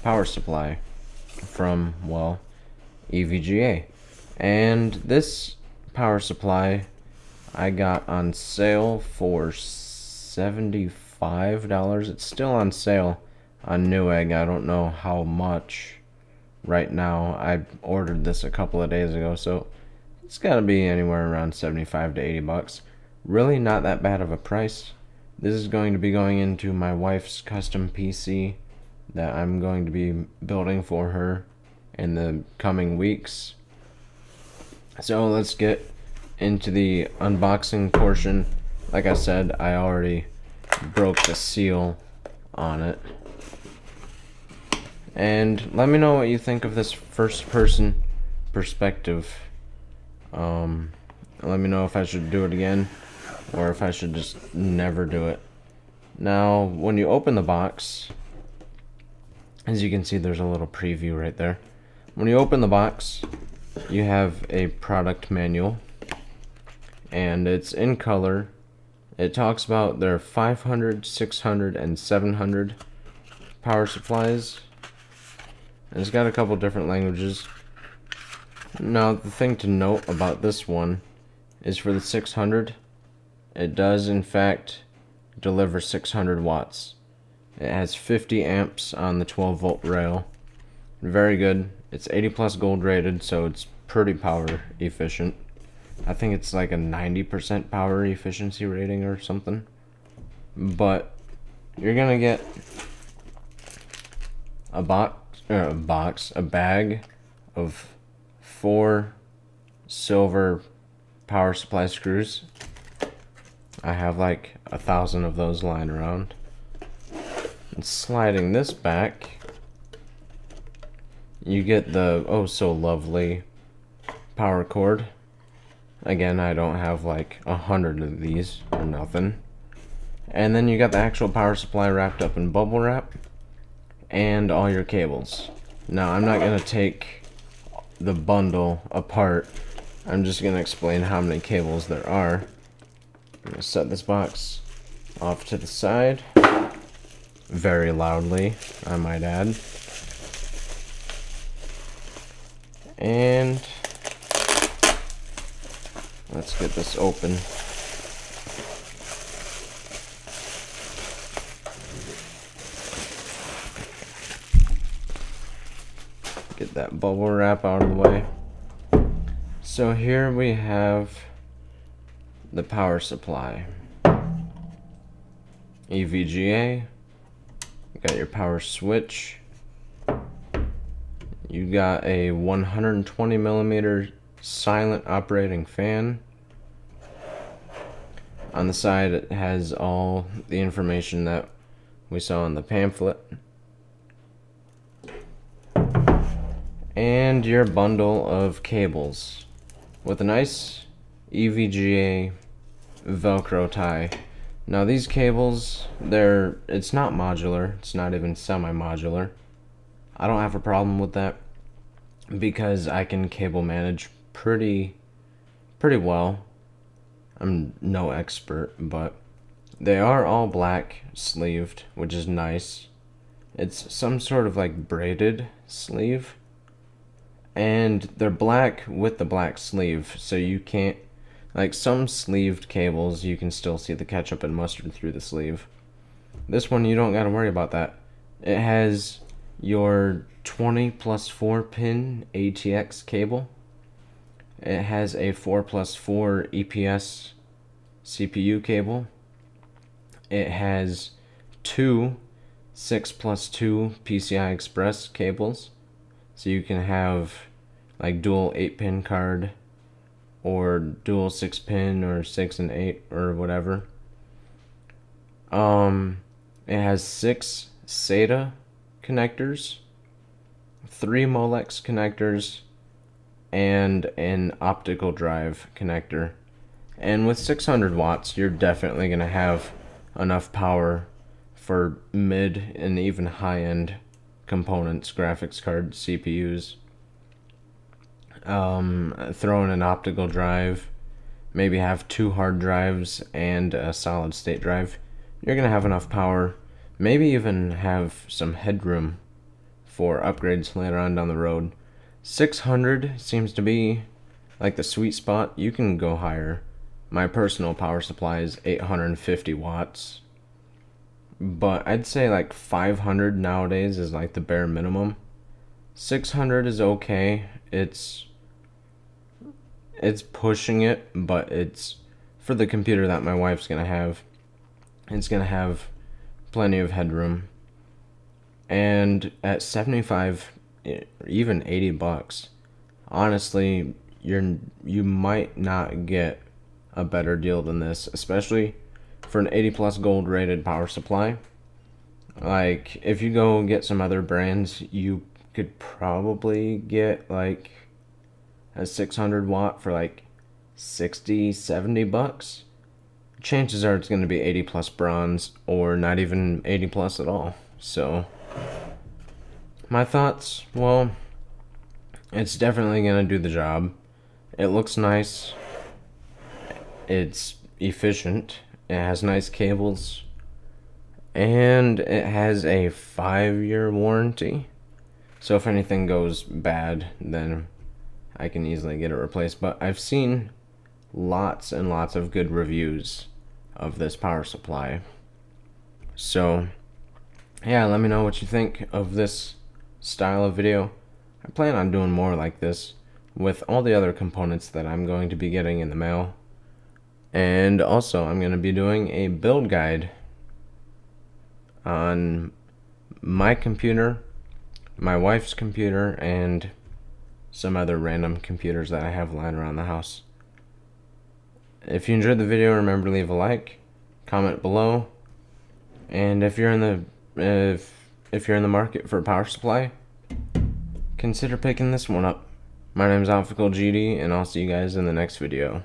power supply from, well, EVGA. And this power supply I got on sale for $75. It's still on sale on Newegg. I don't know how much right now. I ordered this a couple of days ago, so it's got to be anywhere around 75 to 80 bucks. Really not that bad of a price. This is going to be going into my wife's custom PC that I'm going to be building for her in the coming weeks. So let's get into the unboxing portion. Like I said, I already broke the seal on it. And let me know what you think of this first person perspective. Let me know if I should do it again or if I should just never do it. Now, when you open the box, as you can see, there's a little preview right there. When you open the box, you have a product manual, and it's in color. It talks about their 500, 600, and 700 power supplies. And it's got a couple different languages. Now, the thing to note about this one is for the 600, it does in fact deliver 600 watts. It has 50 amps on the 12 volt rail. Very good. It's 80 plus gold rated, so it's pretty power efficient. I think it's like a 90% power efficiency rating or something. But you're gonna get a bag of 4 silver power supply screws. I have like 1,000 of those lying around. And sliding this back, you get the oh so lovely power cord. Again, I don't have like 100 of these or nothing. And then you got the actual power supply wrapped up in bubble wrap and all your cables. Now, I'm not gonna take the bundle apart. I'm just gonna explain how many cables there are. I'm gonna set this box off to the side, very loudly, I might add. And let's get this open. Get that bubble wrap out of the way. So here we have the power supply. EVGA. You got your power switch. You got a 120 millimeter silent operating fan. On the side it has all the information that we saw in the pamphlet. And your bundle of cables with a nice EVGA Velcro tie. Now these cables, it's not modular, it's not even semi-modular. I don't have a problem with that because I can cable manage pretty well. I'm no expert, but they are all black sleeved, which is nice. It's some sort of like braided sleeve, and they're black with the black sleeve, so you can't, like some sleeved cables, you can still see the ketchup and mustard through the sleeve. This one, you don't gotta worry about that. It has your 20 plus 4 pin ATX cable. It has a 4 plus 4 EPS CPU cable. It has 2 6 plus 2 PCI Express cables. So you can have like dual 8-pin card or dual 6-pin or 6 and 8 or whatever. It has 6 SATA connectors, 3 Molex connectors, and an optical drive connector. And with 600 watts, you're definitely going to have enough power for mid and even high-end components, graphics cards, CPUs. Throw in an optical drive, maybe have 2 hard drives and a solid state drive. You're going to have enough power, maybe even have some headroom for upgrades later on down the road. 600 seems to be like the sweet spot. You can go higher. My personal power supply is 850 watts. But I'd say like 500 nowadays is like the bare minimum. 600 is okay. It's pushing it, but it's for the computer that my wife's gonna have. It's gonna have plenty of headroom. And at 75, even 80 bucks, honestly, you might not get a better deal than this, especially for an 80 plus gold rated power supply. Like, if you go get some other brands, you could probably get like a 600 watt for like 60, 70 bucks. Chances are it's going to be 80 plus bronze, or not even 80 plus at all. So my thoughts, well, it's definitely going to do the job. It looks nice. It's efficient. It has nice cables. And it has a 5-year warranty. So if anything goes bad, then I can easily get it replaced. But I've seen lots and lots of good reviews of this power supply. So yeah, let me know what you think of this style of video. I plan on doing more like this with all the other components that I'm going to be getting in the mail. And also, I'm going to be doing a build guide on my computer, my wife's computer, and some other random computers that I have lying around the house. If you enjoyed the video, remember to leave a like, comment below, and if you're in the market for a power supply, consider picking this one up. My name's Alphical GD, and I'll see you guys in the next video.